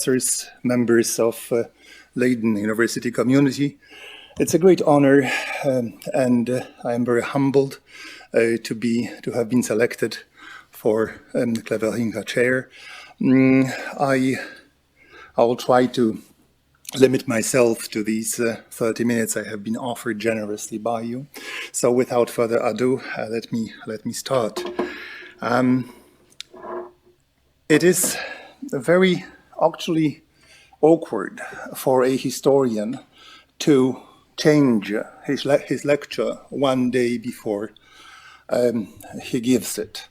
professors, members of Leiden University community. It's a great honor, and I am very humbled to have been selected for the Clever chair. I will try to limit myself to these 30 minutes I have been offered generously by you. So without further ado, let me start. It is very actually awkward for a historian to change his lecture one day before he gives it.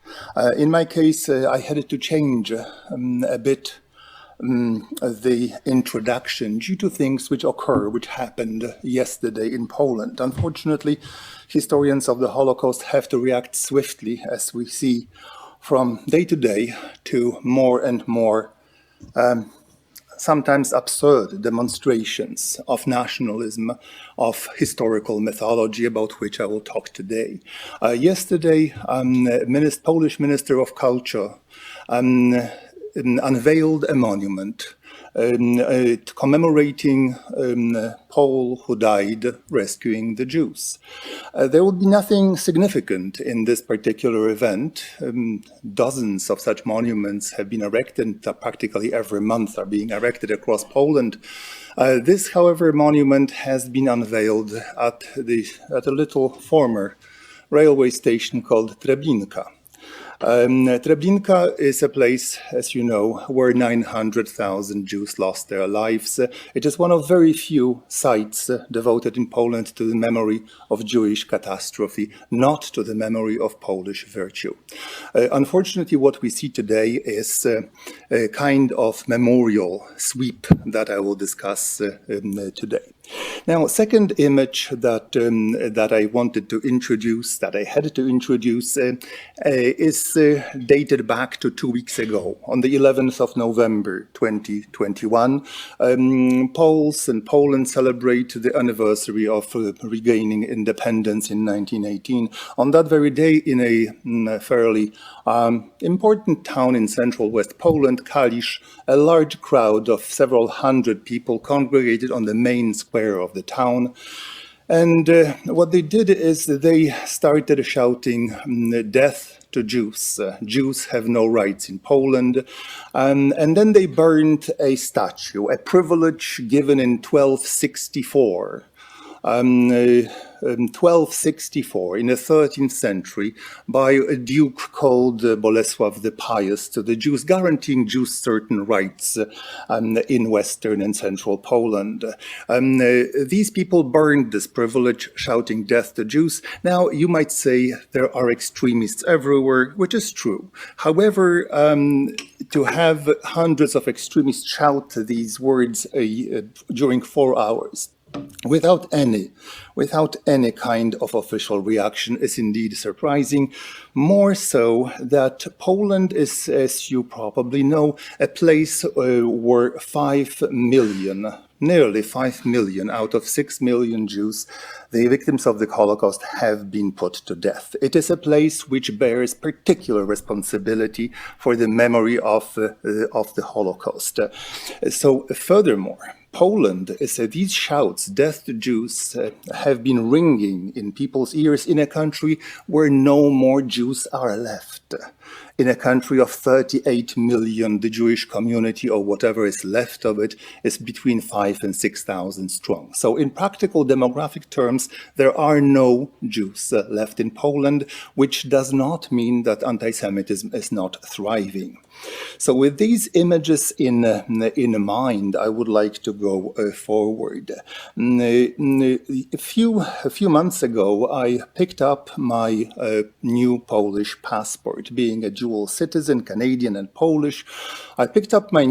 In my case, I had to change a bit the introduction due to things which happened yesterday in Poland. Unfortunately, historians of the Holocaust have to react swiftly, as we see from day to day, to more and more sometimes absurd demonstrations of nationalism, of historical mythology, about which I will talk today. Yesterday, Polish Minister of Culture unveiled a monument commemorating Paul who died rescuing the Jews. There would be nothing significant in this particular event. Dozens of such monuments have been erected, practically every month are being erected across Poland. This, however, monument has been unveiled at a little former railway station called Treblinka. Treblinka is a place, as you know, where 900,000 Jews lost their lives. It is one of very few sites devoted in Poland to the memory of Jewish catastrophe, not to the memory of Polish virtue. Unfortunately, what we see today is a kind of memorial sweep that I will discuss today. Now, second image that I wanted to introduce, that I had to introduce, is dated back to 2 weeks ago, on the 11th of November 2021. Poles and Poland celebrate the anniversary of regaining independence in 1918. On that very day, in a fairly important town in central West Poland, Kalisz, a large crowd of several hundred people congregated on the main square of the town. And what they did is they started shouting, "Death to Jews. Jews have no rights in Poland." And then they burned a statue, a privilege given in 1264. 1264, in the 13th century, by a duke called Bolesław the Pious to the Jews, guaranteeing Jews certain rights in western and central Poland. These people burned this privilege, shouting "Death to Jews." Now, you might say there are extremists everywhere, which is true. However, to have hundreds of extremists shout these words during 4 hours, without any kind of official reaction, is indeed surprising. More so that Poland is, as you probably know, a place where 5 million, nearly 5 million out of 6 million Jews, the victims of the Holocaust, have been put to death. It is a place which bears particular responsibility for the memory of the Holocaust. So furthermore, Poland is these shouts, "Death to Jews," have been ringing in people's ears in a country where no more Jews are left. In a country of 38 million, the Jewish community, or whatever is left of it, is between 5,000 and 6,000 strong. So in practical demographic terms, there are no Jews left in Poland, which does not mean that anti-Semitism is not thriving. So with these images in mind, I would like to go forward. A few months ago, I picked up my new Polish passport. Being a dual citizen, Canadian and Polish, I picked up my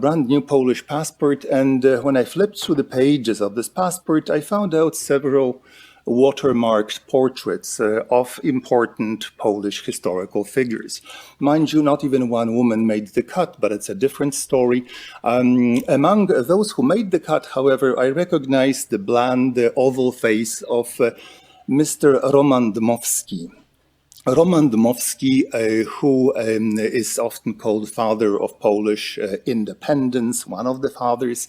brand new Polish passport, and when I flipped through the pages of this passport, I found out several watermarked portraits of important Polish historical figures. Mind you, not even one woman made the cut, but it's a different story. Among those who made the cut, however, I recognized the bland, the oval face of Mr. Roman Dmowski. Roman Dmowski, who is often called father of Polish independence, one of the fathers,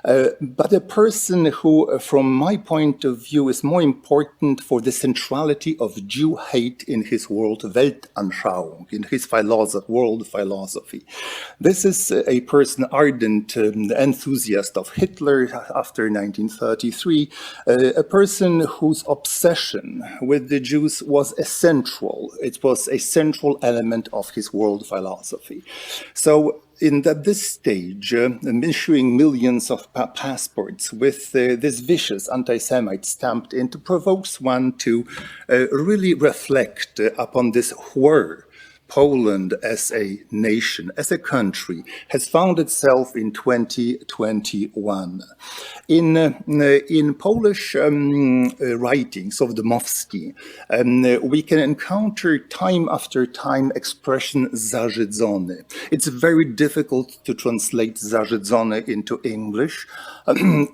but a person who, from my point of view, is more important for the centrality of Jew hate in his world Weltanschauung, in his world philosophy. This is a person, ardent enthusiast of Hitler after 1933, a person whose obsession with the Jews was essential. It was a central element of his world philosophy. So at this stage, issuing millions of passports with this vicious anti-Semite stamped in provokes one to really reflect upon this horror Poland as a nation, as a country, has found itself in 2021. In Polish writings of Dmowski, we can encounter time after time expression zażydzony. It's very difficult to translate zażydzony into English,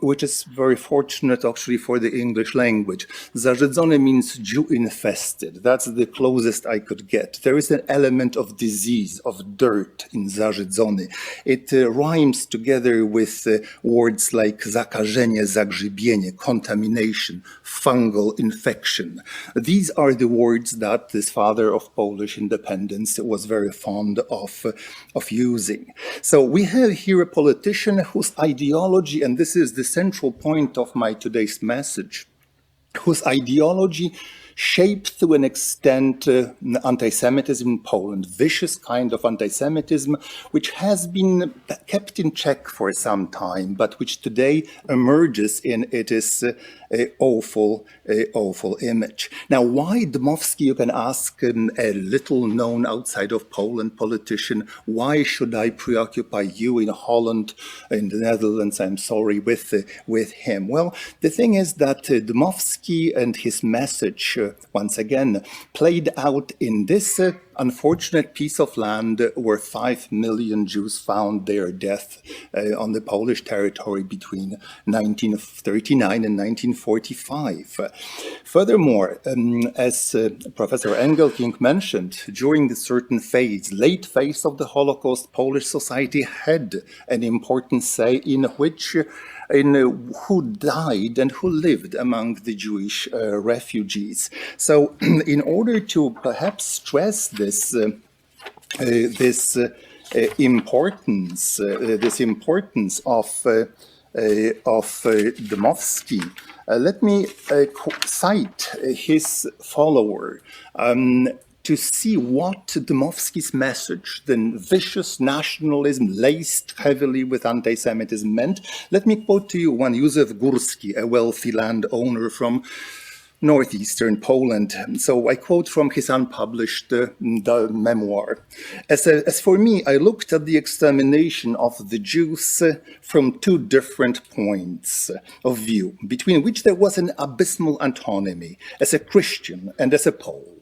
which is very fortunate actually for the English language. Zażydzony means Jew-infested. That's the closest I could get. There is an element of disease, of dirt in zażydzony. It rhymes together with words like zakażenie, zagrzybienie, contamination, fungal infection. These are the words that this father of Polish independence was very fond of using. So we have here a politician whose ideology, and this is the central point of my today's message, whose ideology shaped to an extent anti-Semitism in Poland, vicious kind of anti-Semitism, which has been kept in check for some time, but which today emerges in its awful image. Now, why Dmowski, you can ask a little known outside of Poland politician, why should I preoccupy you in Holland, in the Netherlands, I'm sorry, with him? Well, the thing is that Dmowski and his message, once again, played out in this unfortunate piece of land where 5 million Jews found their death on the Polish territory between 1939 and 1945. Furthermore, as Professor Engelking mentioned, during the certain phase, late phase of the Holocaust, Polish society had an important say in who died and who lived among the Jewish refugees. So in order to perhaps stress this importance of Dmowski, let me cite his follower to see what Dmowski's message, the vicious nationalism laced heavily with anti-Semitism, meant. Let me quote to you one Józef Górski, a wealthy landowner from northeastern Poland. So I quote from his unpublished memoir. As for me, I looked at the extermination of the Jews from two different points of view, between which there was an abysmal antinomy, as a Christian and as a Pole.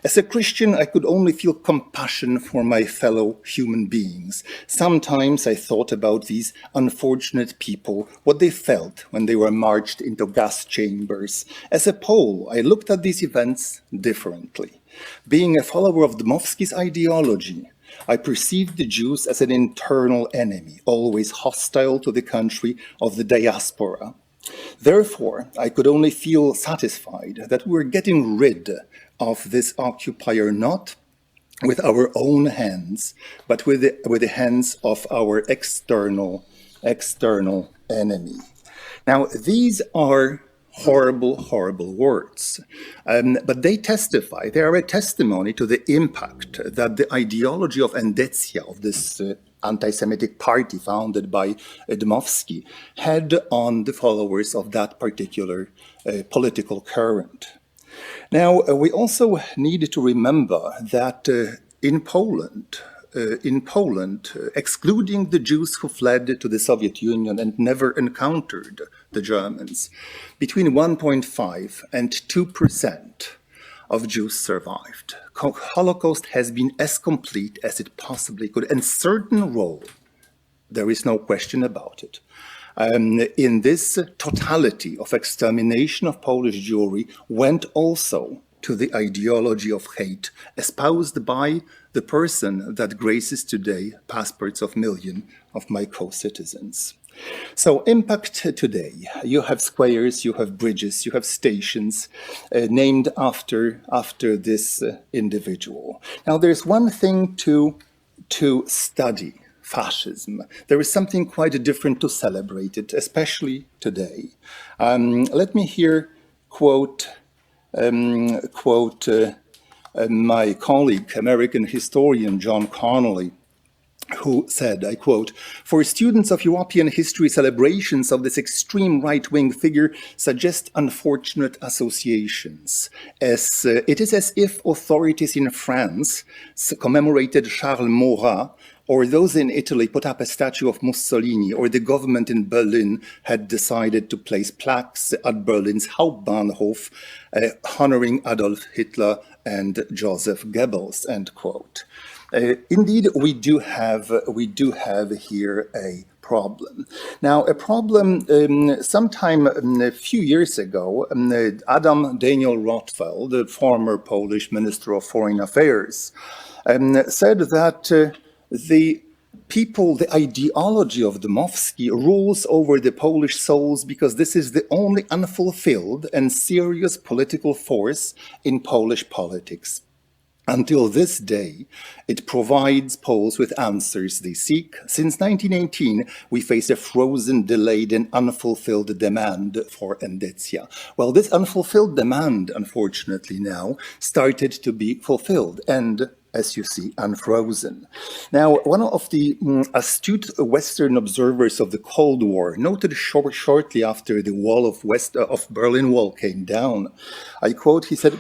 As a Christian, I could only feel compassion for my fellow human beings. Sometimes I thought about these unfortunate people, what they felt when they were marched into gas chambers. As a Pole, I looked at these events differently. Being a follower of Dmowski's ideology, I perceived the Jews as an internal enemy, always hostile to the country of the diaspora. Therefore, I could only feel satisfied that we were getting rid of this occupier not with our own hands, but with the hands of our external enemy. Now, these are horrible words, but they are a testimony to the impact that the ideology of Endecja, of this anti-Semitic party founded by Dmowski, had on the followers of that particular political current. Now, we also need to remember that in Poland, excluding the Jews who fled to the Soviet Union and never encountered the Germans, between 1.5 and 2% of Jews survived. Holocaust has been as complete as it possibly could, and certain role, there is no question about it. In this totality of extermination of Polish Jewry went also to the ideology of hate espoused by the person that graces today passports of millions of my co-citizens. So impact today, you have squares, you have bridges, you have stations named after this individual. Now there's one thing to study fascism. There is something quite different to celebrate it, especially today. Let me here quote my colleague, American historian John Connolly, who said, I quote, "For students of European history, celebrations of this extreme right-wing figure suggest unfortunate associations. It is as if authorities in France commemorated Charles Maurras, or those in Italy put up a statue of Mussolini, or the government in Berlin had decided to place plaques at Berlin's Hauptbahnhof honoring Adolf Hitler and Joseph Goebbels," end quote. Indeed, we do have here a problem. Now, a problem sometime a few years ago, Adam Daniel Rothfeld, the former Polish Minister of Foreign Affairs, said that the people, the ideology of Dmowski rules over the Polish souls because this is the only unfulfilled and serious political force in Polish politics. Until this day, it provides Poles with answers they seek. Since 1918, we face a frozen, delayed, and unfulfilled demand for endecja. Well, this unfulfilled demand, unfortunately now, started to be fulfilled and, as you see, unfrozen. Now, one of the astute Western observers of the Cold War noted shortly after the wall of Berlin Wall came down, I quote, he said,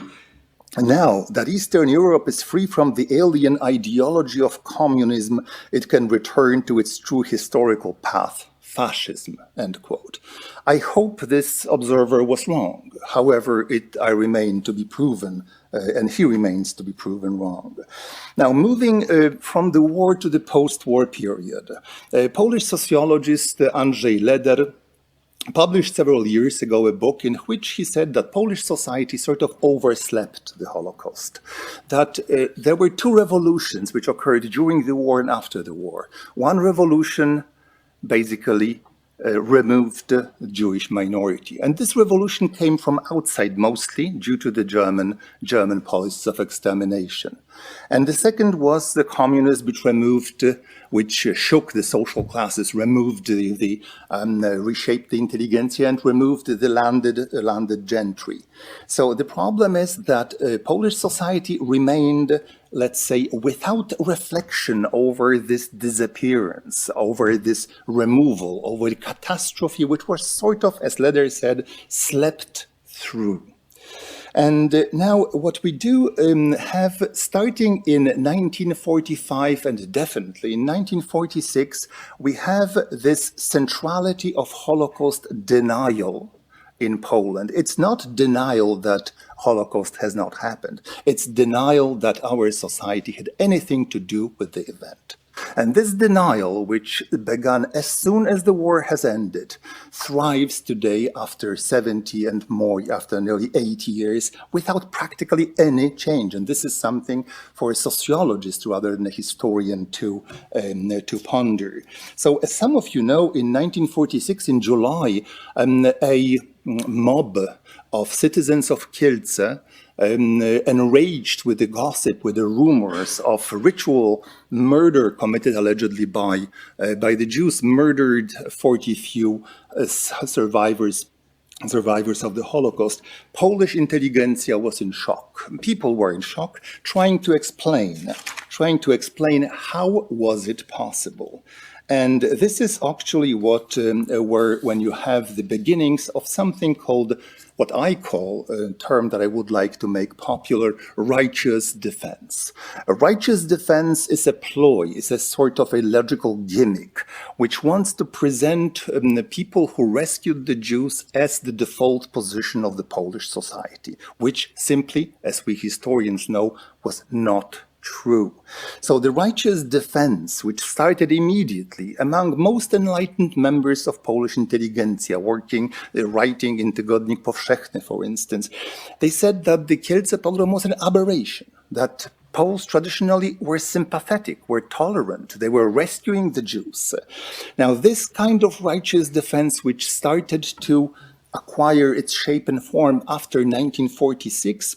"Now that Eastern Europe is free from the alien ideology of communism, it can return to its true historical path, fascism," end quote. I hope this observer was wrong. However, I remain to be proven, and he remains to be proven wrong. Now, moving from the war to the post-war period, Polish sociologist Andrzej Leder published several years ago a book in which he said that Polish society sort of overslept the Holocaust, that there were two revolutions which occurred during the war and after the war. One revolution basically removed the Jewish minority. And this revolution came from outside mostly due to the German policies of extermination. And the second was the communism which shook the social classes, removed reshaped the intelligentsia and removed the landed gentry. So the problem is that Polish society remained, let's say, without reflection over this disappearance, over this removal, over the catastrophe, which was sort of, as Leder said, slept through. And now what we do have, starting in 1945 and definitely in 1946, we have this centrality of Holocaust denial in Poland. It's not denial that Holocaust has not happened. It's denial that our society had anything to do with the event. And this denial, which began as soon as the war has ended, thrives today after 70 and more, after nearly 80 years, without practically any change. And this is something for a sociologist rather than a historian to ponder. So as some of you know, in 1946, in July, a mob of citizens of Kielce, enraged with the gossip, with the rumors of ritual murder committed allegedly by the Jews, murdered 40 few survivors of the Holocaust. Polish intelligentsia was in shock. People were in shock, trying to explain how was it possible. And this is actually when you have the beginnings of something called, what I call, a term that I would like to make popular, righteous defense. A righteous defense is a ploy, is a sort of a logical gimmick, which wants to present the people who rescued the Jews as the default position of the Polish society, which simply, as we historians know, was not True. So the righteous defense, which started immediately among most enlightened members of Polish intelligentsia working, writing in Tygodnik Powszechny, for instance, they said that the Kielce pogrom was an aberration, that Poles traditionally were sympathetic, were tolerant, they were rescuing the Jews. Now, this kind of righteous defense, which started to acquire its shape and form after 1946,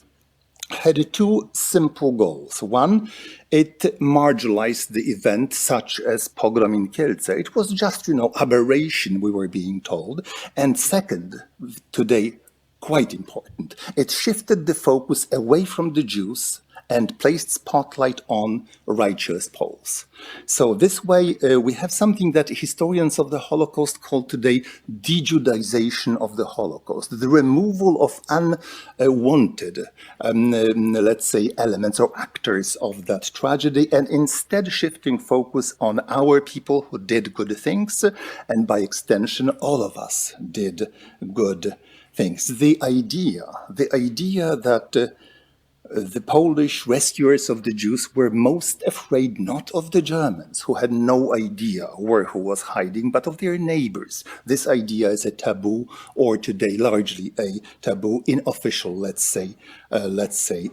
had two simple goals. One, it marginalized the event, such as pogrom in Kielce. It was just, aberration, we were being told. And second, today, quite important, it shifted the focus away from the Jews and placed spotlight on righteous Poles. So this way, we have something that historians of the Holocaust call today de-Judaization of the Holocaust, the removal of unwanted, let's say, elements or actors of that tragedy, and instead shifting focus on our people who did good things, and by extension, all of us did good things. The idea that the Polish rescuers of the Jews were most afraid not of the Germans, who had no idea who was hiding, but of their neighbors. This idea is a taboo, or today largely a taboo in official, let's say,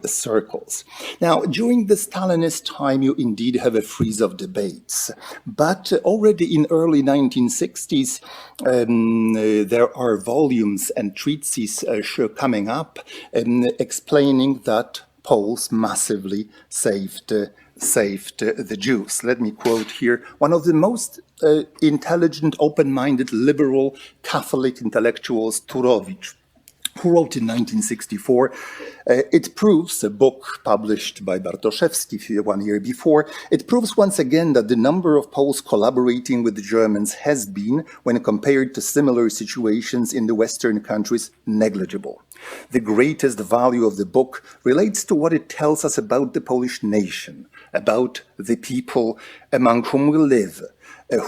circles. Now, during the Stalinist time, you indeed have a freeze of debates, but already in early 1960s, there are volumes and treatises coming up explaining that Poles massively saved the Jews. Let me quote here one of the most intelligent, open-minded, liberal Catholic intellectuals, Turowicz, who wrote in 1964, it proves, a book published by Bartoszewski 1 year before, it proves once again that the number of Poles collaborating with the Germans has been, when compared to similar situations in the Western countries, negligible. The greatest value of the book relates to what it tells us about the Polish nation, about the people among whom we live,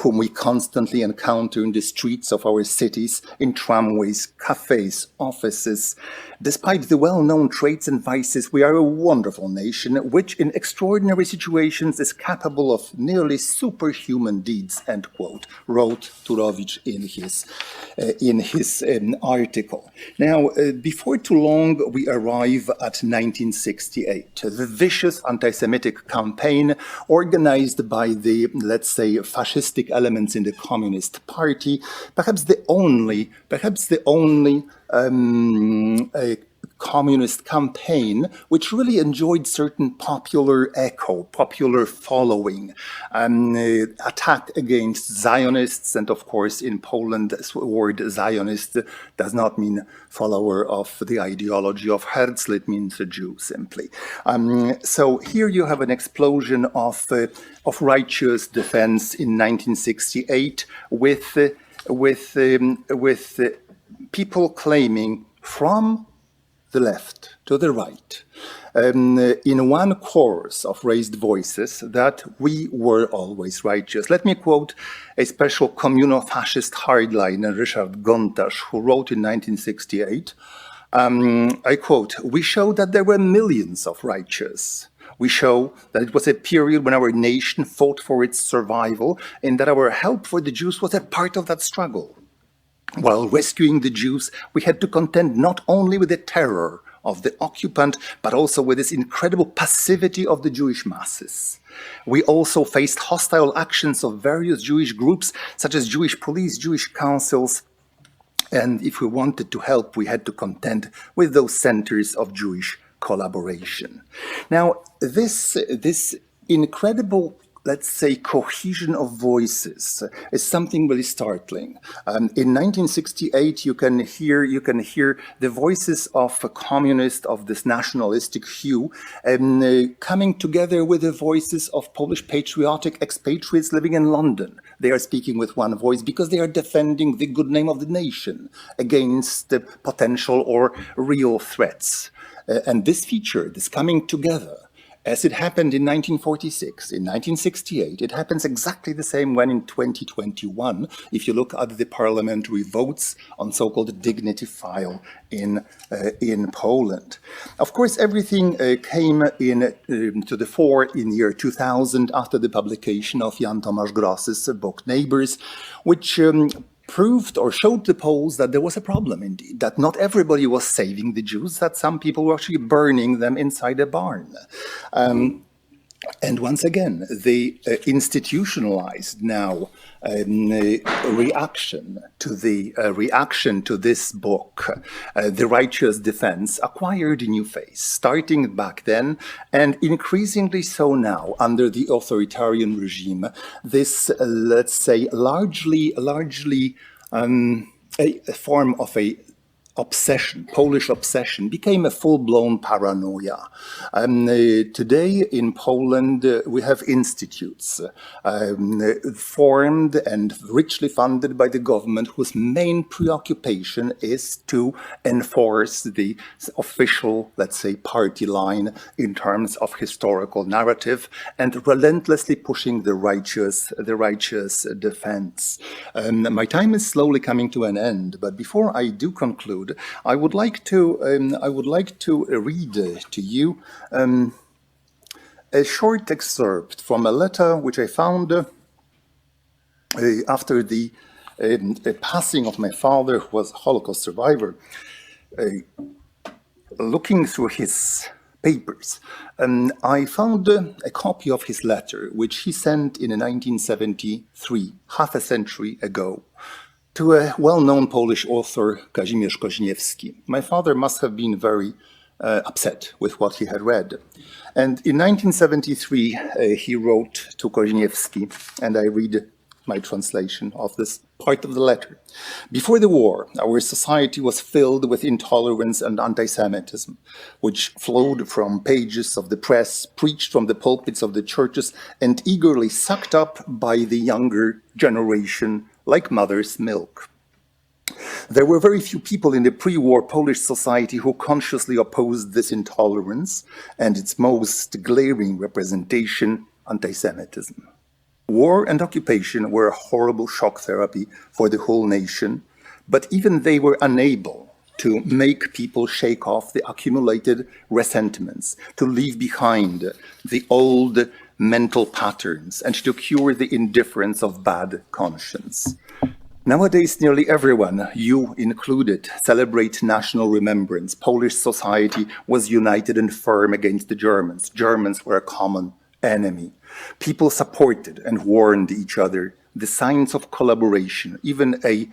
whom we constantly encounter in the streets of our cities, in tramways, cafes, offices. Despite the well-known traits and vices, we are a wonderful nation, which in extraordinary situations is capable of nearly superhuman deeds, end quote, wrote Turowicz in his article. Now, before too long, we arrive at 1968, the vicious anti-Semitic campaign organized by the, let's say, fascist elements in the Communist Party, perhaps the only communist campaign which really enjoyed certain popular echo, popular following, attack against Zionists, and of course in Poland the word Zionist does not mean follower of the ideology of Herzl, it means a Jew simply. So here you have an explosion of righteous defense in 1968 with people claiming from the left to the right, in one chorus of raised voices, that we were always righteous. Let me quote a special communo-fascist hardliner, Richard Gontarz, who wrote in 1968, I quote, "We show that there were millions of righteous. We show that it was a period when our nation fought for its survival and that our help for the Jews was a part of that struggle. While rescuing the Jews, we had to contend not only with the terror of the occupant, but also with this incredible passivity of the Jewish masses. We also faced hostile actions of various Jewish groups, such as Jewish police, Jewish councils, and if we wanted to help, we had to contend with those centers of Jewish collaboration." Now, this incredible, let's say, cohesion of voices is something really startling. In 1968, you can hear the voices of a communist, of this nationalistic hue, coming together with the voices of Polish patriotic expatriates living in London. They are speaking with one voice because they are defending the good name of the nation against the potential or real threats. And this feature, this coming together, as it happened in 1946, in 1968. It happens exactly the same when in 2021, if you look at the parliamentary votes on so-called dignity file in Poland. Of course, everything came to the fore in the year 2000 after the publication of Jan Tomasz Gross's book Neighbors, which proved or showed the polls that there was a problem indeed, that not everybody was saving the Jews, that some people were actually burning them inside a barn. And once again, they institutionalized now reaction to this book. The righteous defense acquired a new face, starting back then and increasingly so now under the authoritarian regime. This, let's say, largely a form of a obsession, Polish obsession, became a full-blown paranoia. Today in Poland, we have institutes formed and richly funded by the government whose main preoccupation is to enforce the official, let's say, party line in terms of historical narrative and relentlessly pushing the righteous defense. My time is slowly coming to an end, but before I do conclude, I would like to read to you a short excerpt from a letter which I found after the passing of my father, who was a Holocaust survivor. Looking through his papers, I found a copy of his letter, which he sent in 1973, half a century ago, to a well-known Polish author, Kazimierz Koźniewski. My father must have been very upset with what he had read. And in 1973, he wrote to Koźniewski, and I read my translation of this part of the letter. Before the war, our society was filled with intolerance and antisemitism, which flowed from pages of the press, preached from the pulpits of the churches, and eagerly sucked up by the younger generation like mother's milk. There were very few people in the pre-war Polish society who consciously opposed this intolerance and its most glaring representation, antisemitism. War and occupation were a horrible shock therapy for the whole nation, but even they were unable to make people shake off the accumulated resentments, to leave behind the old mental patterns, and to cure the indifference of bad conscience. Nowadays, nearly everyone, you included, celebrate national remembrance. Polish society was united and firm against the Germans. Germans were a common enemy. People supported and warned each other. The signs of collaboration, even a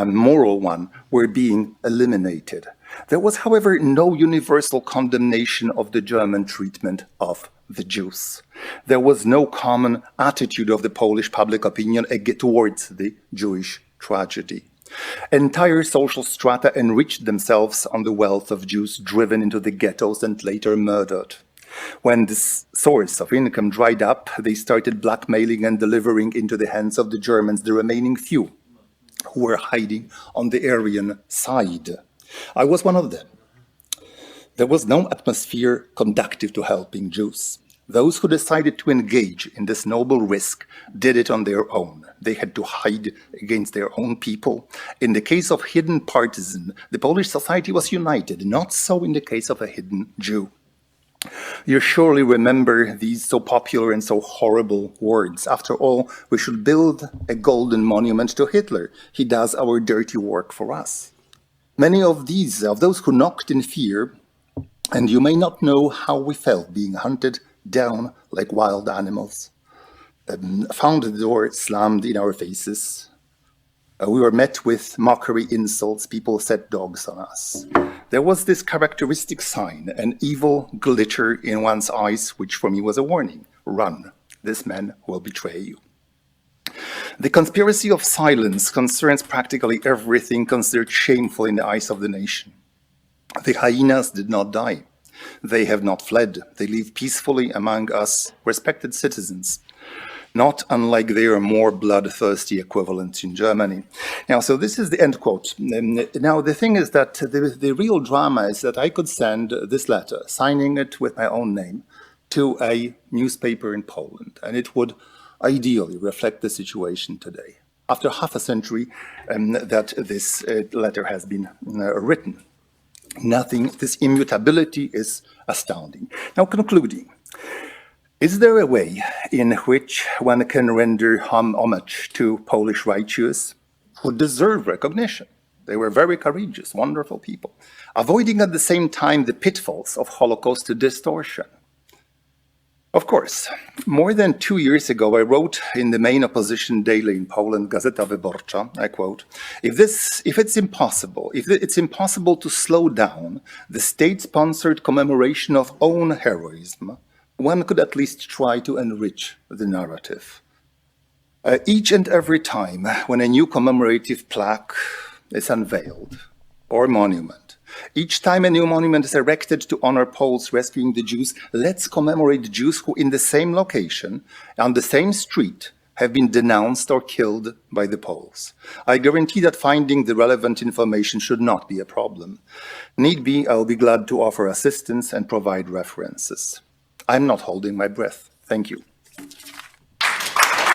moral one, were being eliminated. There was, however, no universal condemnation of the German treatment of the Jews. There was no common attitude of the Polish public opinion towards the Jewish tragedy. Entire social strata enriched themselves on the wealth of Jews driven into the ghettos and later murdered. When this source of income dried up, they started blackmailing and delivering into the hands of the Germans the remaining few who were hiding on the Aryan side. I was one of them. There was no atmosphere conducive to helping Jews. Those who decided to engage in this noble risk did it on their own. They had to hide against their own people. In the case of hidden partisan, the Polish society was united, not so in the case of a hidden Jew. You surely remember these so popular and so horrible words. After all, we should build a golden monument to Hitler. He does our dirty work for us. Many of those who knocked in fear, and you may not know how we felt being hunted down like wild animals, found the door slammed in our faces. We were met with mockery, insults. People set dogs on us. There was this characteristic sign, an evil glitter in one's eyes, which for me was a warning. Run, this man will betray you. The conspiracy of silence concerns practically everything considered shameful in the eyes of the nation. The hyenas did not die. They have not fled. They live peacefully among us, respected citizens, not unlike their more bloodthirsty equivalents in Germany. Now, so this is the end quote. Now, the thing is that the real drama is that I could send this letter, signing it with my own name, to a newspaper in Poland, and it would ideally reflect the situation today. After half a century that this letter has been written, this immutability is astounding. Now, concluding, is there a way in which one can render homage to Polish righteous who deserve recognition? They were very courageous, wonderful people, avoiding at the same time the pitfalls of Holocaust distortion. Of course, more than 2 years ago, I wrote in the main opposition daily in Poland, Gazeta Wyborcza, I quote, if it's impossible to slow down the state-sponsored commemoration of own heroism, one could at least try to enrich the narrative. Each and every time when a new commemorative plaque is unveiled or monument, each time a new monument is erected to honor Poles rescuing the Jews, let's commemorate Jews who in the same location, on the same street, have been denounced or killed by the Poles. I guarantee that finding the relevant information should not be a problem. Need be, I'll be glad to offer assistance and provide references. I'm not holding my breath. Thank you.